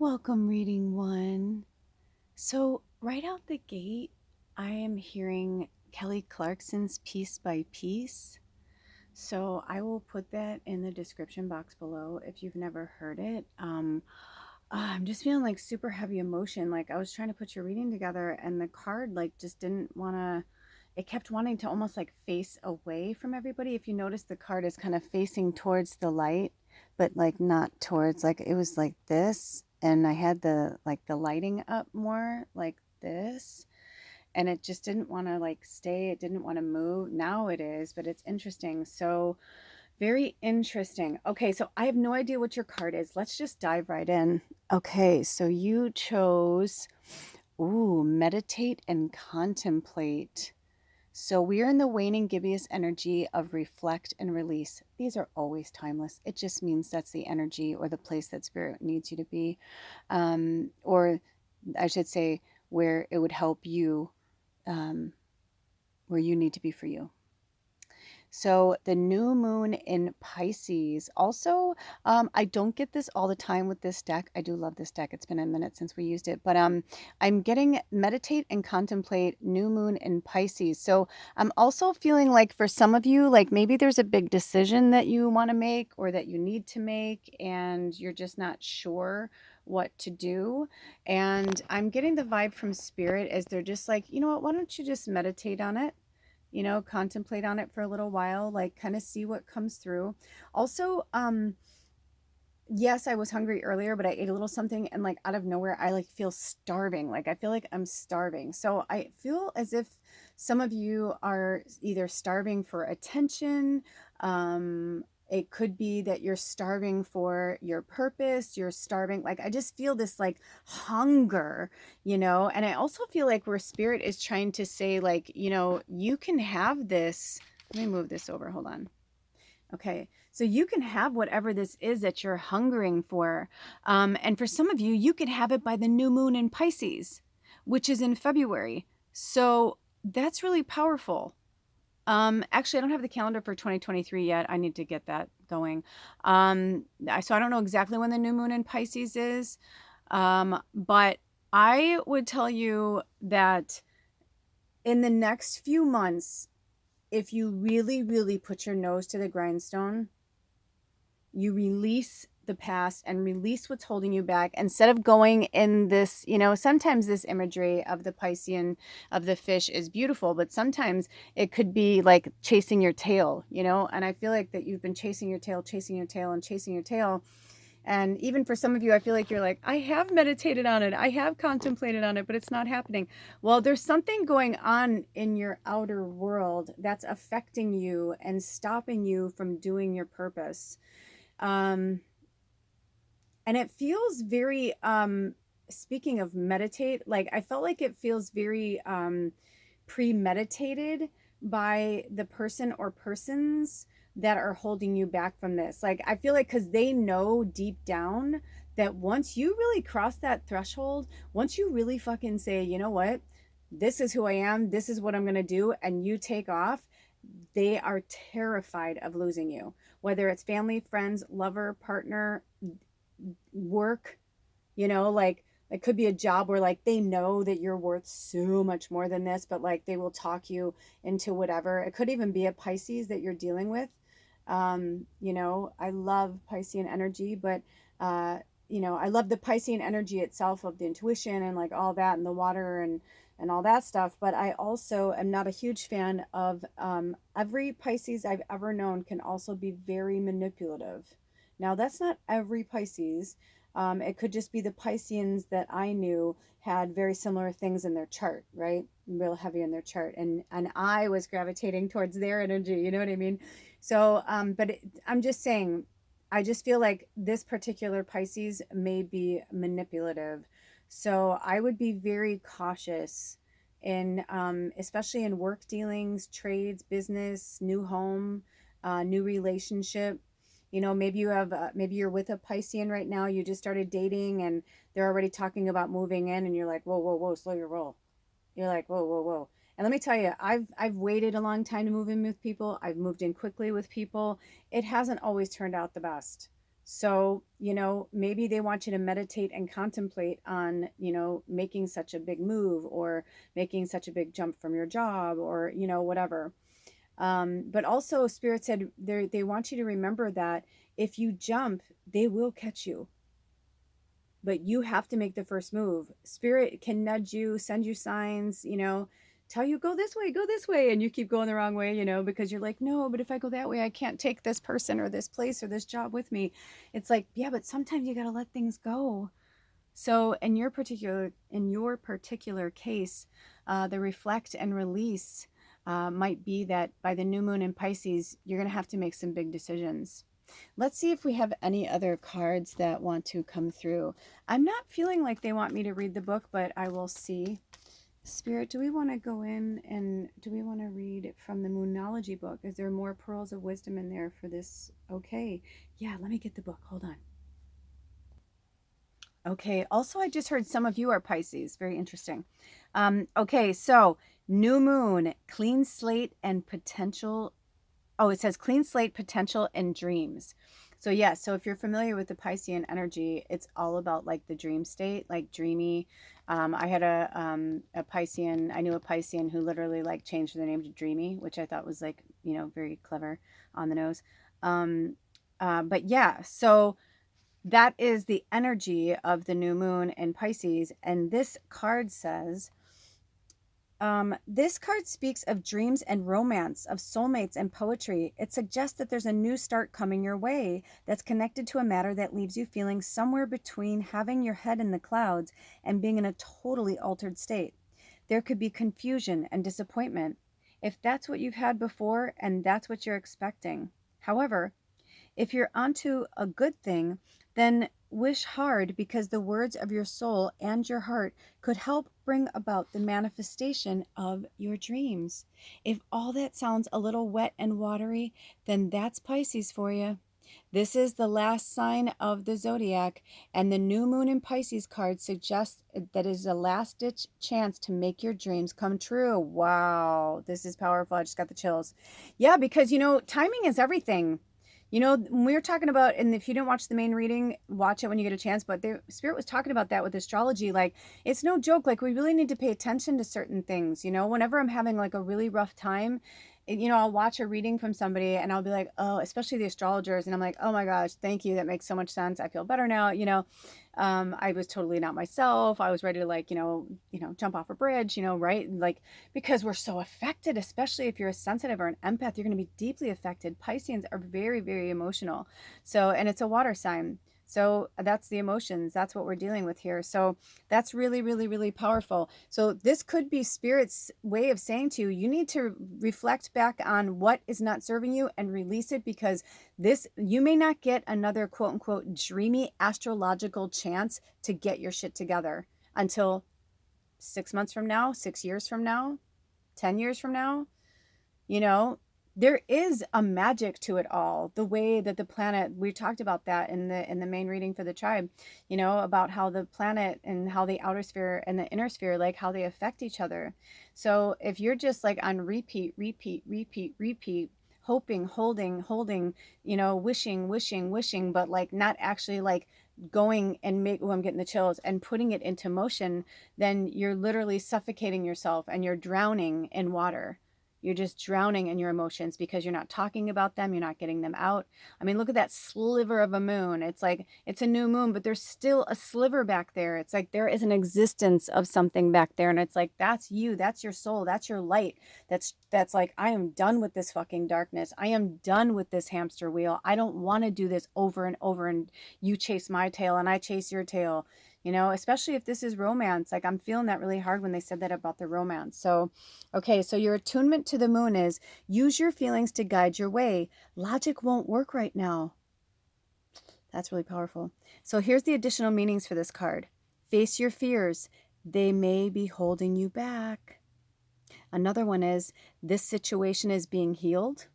Welcome, reading one. So, right out the gate, I am hearing Kelly Clarkson's Piece by Piece. So, I will put that in the description box below if you've never heard it. I'm just feeling like super heavy emotion. Like, I was trying to put your reading together, and the card, like, just didn't want to. It kept wanting to almost like face away from everybody. If you notice, the card is kind of facing towards the light, but like not towards, like it was like this. And I had the lighting up more like this. And it just didn't want to like stay. It didn't want to move. Now it is, but it's interesting. So, very interesting. Okay, so I have no idea what your card is. Let's just dive right in. Okay, so you chose, meditate and contemplate. So we're in the waning gibbous energy of reflect and release. These are always timeless. It just means that's the energy or the place that spirit needs you to be. Or I should say, where it would help you, where you need to be for you. So the new moon in Pisces. Also, I don't get this all the time with this deck. I do love this deck. It's been a minute since we used it, but I'm getting meditate and contemplate new moon in Pisces. So I'm also feeling like for some of you, like maybe there's a big decision that you want to make or that you need to make, and you're just not sure what to do. And I'm getting the vibe from spirit as they're just like, you know what, why don't you just meditate on it? Contemplate on it for a little while, like kind of see what comes through. Also, yes, I was hungry earlier, but I ate a little something and like out of nowhere, I like feel starving. Like I feel like I'm starving. So I feel as if some of you are either starving for attention, it could be that you're starving for your purpose. You're starving. Like, I just feel this like hunger, and I also feel like where spirit is trying to say, like, you can have this. Let me move this over. Hold on. Okay. So you can have whatever this is that you're hungering for. And for some of you, you could have it by the new moon in Pisces, which is in February. So that's really powerful. Actually, I don't have the calendar for 2023 yet. I need to get that going. So I don't know exactly when the new moon in Pisces is. But I would tell you that in the next few months, if you really, really put your nose to the grindstone, you release the past and release what's holding you back instead of going in this, sometimes this imagery of the Piscean, of the fish, is beautiful, but sometimes it could be like chasing your tail, and I feel like that you've been chasing your tail, chasing your tail, and chasing your tail. And even for some of you, I feel like you're like, I have meditated on it, I have contemplated on it, but it's not happening. Well, there's something going on in your outer world that's affecting you and stopping you from doing your purpose. And it feels very, speaking of meditate, like I felt like it feels very premeditated by the person or persons that are holding you back from this. Like I feel like because they know deep down that once you really cross that threshold, once you really fucking say, you know what, this is who I am, this is what I'm going to do, and you take off, they are terrified of losing you. Whether it's family, friends, lover, partner, work, like it could be a job where like they know that you're worth so much more than this, but like they will talk you into whatever. It could even be a Pisces that you're dealing with. I love Piscean energy, but I love the Piscean energy itself of the intuition and like all that and the water and all that stuff. But I also am not a huge fan of every Pisces I've ever known can also be very manipulative. Now, that's not every Pisces. It could just be the Pisceans that I knew had very similar things in their chart, right? Real heavy in their chart. And I was gravitating towards their energy, you know what I mean? So, I'm just saying, I just feel like this particular Pisces may be manipulative. So I would be very cautious in, especially in work dealings, trades, business, new home, new relationship. Maybe you're with a Piscean right now. You just started dating and they're already talking about moving in, and you're like, whoa, whoa, whoa, slow your roll. You're like, whoa, whoa, whoa. And let me tell you, I've waited a long time to move in with people. I've moved in quickly with people. It hasn't always turned out the best. So, maybe they want you to meditate and contemplate on, making such a big move or making such a big jump from your job or, whatever. But also, Spirit said they want you to remember that if you jump, they will catch you. But you have to make the first move. Spirit can nudge you, send you signs, tell you go this way, and you keep going the wrong way, because you're like, no, but if I go that way, I can't take this person or this place or this job with me. It's like, yeah, but sometimes you got to let things go. So in your particular case, the reflect and release might be that by the new moon in Pisces, you're going to have to make some big decisions. Let's see if we have any other cards that want to come through. I'm not feeling like they want me to read the book, but I will see. Spirit, do we want to go in and do we want to read from the Moonology book? Is there more pearls of wisdom in there for this? Okay. Yeah, let me get the book. Hold on. Okay. Also, I just heard some of you are Pisces. Very interesting. Okay. So, new moon, clean slate, and potential. Oh, it says clean slate, potential, and dreams. So, yeah. So, if you're familiar with the Piscean energy, it's all about like the dream state, like dreamy. I had a Piscean, I knew a Piscean who literally like changed their name to Dreamy, which I thought was like, very clever on the nose. But yeah, so that is the energy of the new moon in Pisces. And this card says, this card speaks of dreams and romance, of soulmates and poetry. It suggests that there's a new start coming your way that's connected to a matter that leaves you feeling somewhere between having your head in the clouds and being in a totally altered state. There could be confusion and disappointment if that's what you've had before and that's what you're expecting. However, if you're onto a good thing, then wish hard because the words of your soul and your heart could help bring about the manifestation of your dreams. If all that sounds a little wet and watery, then that's Pisces for you. This is the last sign of the zodiac, and the new moon in Pisces card suggests that it is a last ditch chance to make your dreams come true. Wow, this is powerful. I just got the chills. Yeah, because timing is everything. When we were talking about, and if you didn't watch the main reading, watch it when you get a chance. But the Spirit was talking about that with astrology. Like, it's no joke. Like, we really need to pay attention to certain things. Whenever I'm having like a really rough time, I'll watch a reading from somebody and I'll be like, oh, especially the astrologers. And I'm like, oh my gosh, thank you. That makes so much sense. I feel better now. I was totally not myself. I was ready to like, jump off a bridge, right? Like, because we're so affected, especially if you're a sensitive or an empath, you're going to be deeply affected. Pisceans are very, very emotional. So, and it's a water sign. So that's the emotions. That's what we're dealing with here. So that's really, really, really powerful. So this could be Spirit's way of saying to you, you need to reflect back on what is not serving you and release it, because you may not get another quote unquote dreamy astrological chance to get your shit together until 6 months from now, 6 years from now, 10 years from now. There is a magic to it all. The way that the planet, we talked about that in the main reading for the tribe, about how the planet and how the outer sphere and the inner sphere, like how they affect each other. So if you're just like on repeat, hoping, holding, wishing, but like not actually like going and I'm getting the chills and putting it into motion, then you're literally suffocating yourself and you're drowning in water. You're just drowning in your emotions because you're not talking about them. You're not getting them out. I mean, look at that sliver of a moon. It's like, it's a new moon, but there's still a sliver back there. It's like there is an existence of something back there. And it's like, that's you. That's your soul. That's your light. That's like, I am done with this fucking darkness. I am done with this hamster wheel. I don't want to do this over and over. And you chase my tail and I chase your tail. Especially if this is romance. Like, I'm feeling that really hard when they said that about the romance. So, okay, so your attunement to the moon is use your feelings to guide your way. Logic won't work right now. That's really powerful. So here's the additional meanings for this card. Face your fears. They may be holding you back. Another one is this situation is being healed.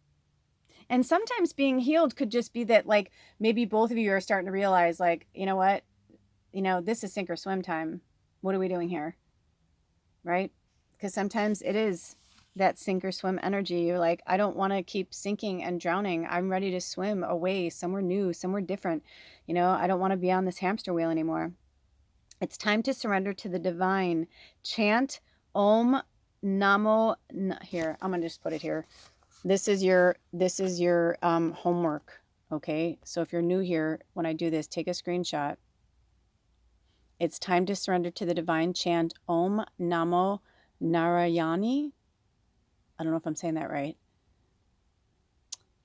And sometimes being healed could just be that, like, maybe both of you are starting to realize, like, you know what? This is sink or swim time. What are we doing here? Right? Because sometimes it is, that sink or swim energy. You're like, I don't want to keep sinking and drowning. I'm ready to swim away somewhere new, somewhere different. I don't want to be on this hamster wheel anymore. It's time to surrender to the divine. Chant Om Namo. Here, I'm gonna just put it here. This is your homework. Okay, so if you're new here, when I do this, take a screenshot. It's time to surrender to the divine. Chant Om Namo Narayani. I don't know if I'm saying that right.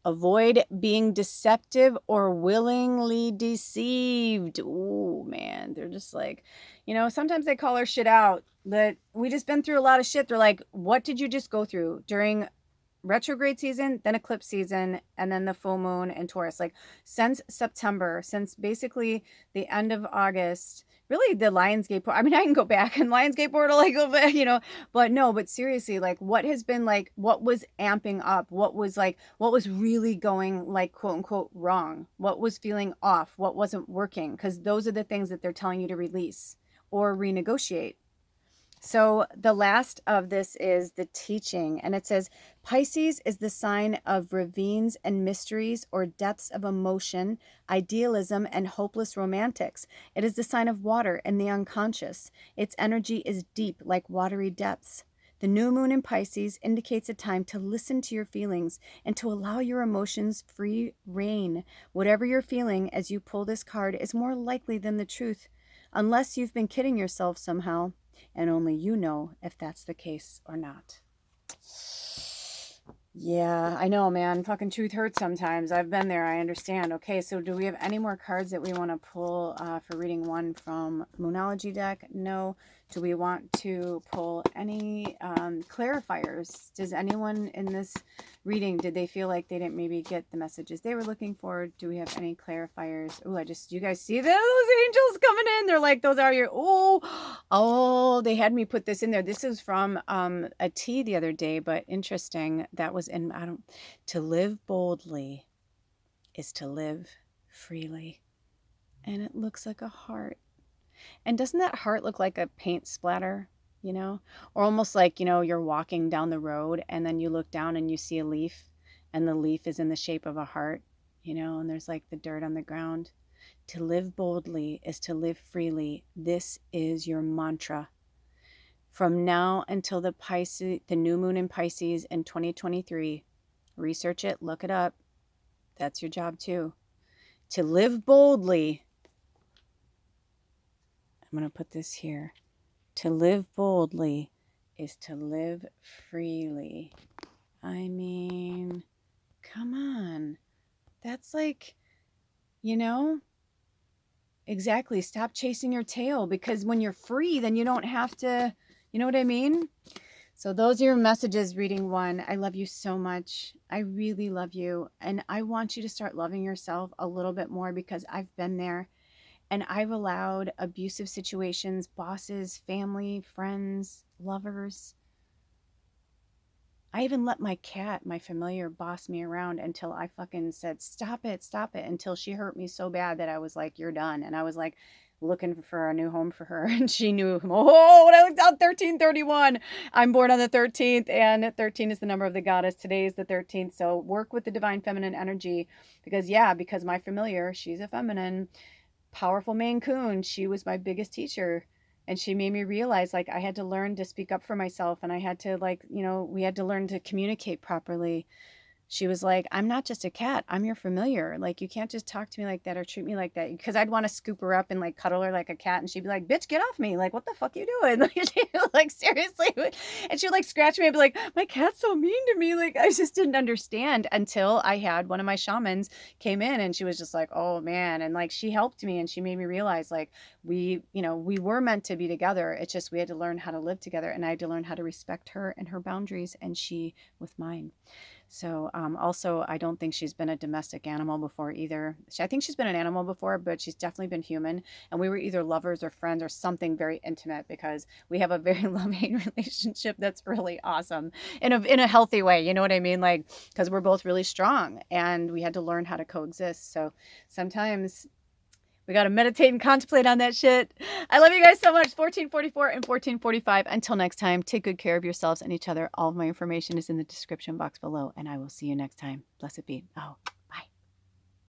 Avoid being deceptive or willingly deceived. Ooh, man, they're just like, sometimes they call our shit out. That we just been through a lot of shit. They're like, what did you just go through during retrograde season, then eclipse season, and then the full moon in Taurus? Like since September, since basically the end of August, really the Lionsgate portal. I mean, I can go back and Lionsgate portal, like, but seriously, like what has been like, what was amping up? What was really going like, quote unquote, wrong? What was feeling off? What wasn't working? Because those are the things that they're telling you to release or renegotiate. So the last of this is the teaching, and it says Pisces is the sign of ravines and mysteries or depths of emotion, idealism, and hopeless romantics. It is the sign of water and the unconscious. Its energy is deep like watery depths. The new moon in Pisces indicates a time to listen to your feelings and to allow your emotions free rein. Whatever you're feeling as you pull this card is more likely than the truth, unless you've been kidding yourself somehow. And only you know if that's the case or not. Yeah, I know, man. Fucking truth hurts sometimes. I've been there. I understand. Okay, so do we have any more cards that we want to pull for reading one from Moonology deck? No. Do we want to pull any clarifiers? Does anyone in this reading, did they feel like they didn't maybe get the messages they were looking for? Do we have any clarifiers? Oh, you guys see those angels coming in? They're like, those are your, they had me put this in there. This is from a tea the other day, but interesting. That was in, to live boldly is to live freely. And it looks like a heart. And doesn't that heart look like a paint splatter, or almost like, you're walking down the road and then you look down and you see a leaf and the leaf is in the shape of a heart, and there's like the dirt on the ground. To live boldly is to live freely. This is your mantra. From now until the new moon in Pisces in 2023, research it, look it up. That's your job too. To live boldly. I'm going to put this here. To live boldly is to live freely. I mean, come on. That's like, exactly. Stop chasing your tail, because when you're free, then you don't have to, you know what I mean? So those are your messages, reading one. I love you so much. I really love you. And I want you to start loving yourself a little bit more, because I've been there. And I've allowed abusive situations, bosses, family, friends, lovers. I even let my cat, my familiar, boss me around until I fucking said, stop it, until she hurt me so bad that I was like, you're done. And I was like looking for a new home for her. And she knew, when I looked out 1331, I'm born on the 13th, and 13 is the number of the goddess. Today is the 13th. So work with the divine feminine energy, because my familiar, she's a feminine, powerful Maine Coon. She was my biggest teacher, and she made me realize like I had to learn to speak up for myself, and I had to we had to learn to communicate properly. She was like, I'm not just a cat, I'm your familiar. Like, you can't just talk to me like that or treat me like that, because I'd want to scoop her up and like cuddle her like a cat, and she'd be like, bitch, get off me. Like, what the fuck you doing? Like, seriously. And she'd like scratch me and be like, my cat's so mean to me. Like, I just didn't understand until I had one of my shamans came in, and she was just like, oh man. And like, she helped me, and she made me realize like we were meant to be together. It's just we had to learn how to live together, and I had to learn how to respect her and her boundaries, and she with mine. So also, I don't think she's been a domestic animal before either. I think she's been an animal before, but she's definitely been human. And we were either lovers or friends or something very intimate, because we have a very love-hate relationship that's really awesome in a healthy way. You know what I mean? Like, because we're both really strong, and we had to learn how to coexist. So sometimes We got to meditate and contemplate on that shit. I love you guys so much. 1444 and 1445. Until next time, take good care of yourselves and each other. All of my information is in the description box below, and I will see you next time. Blessed be. Oh.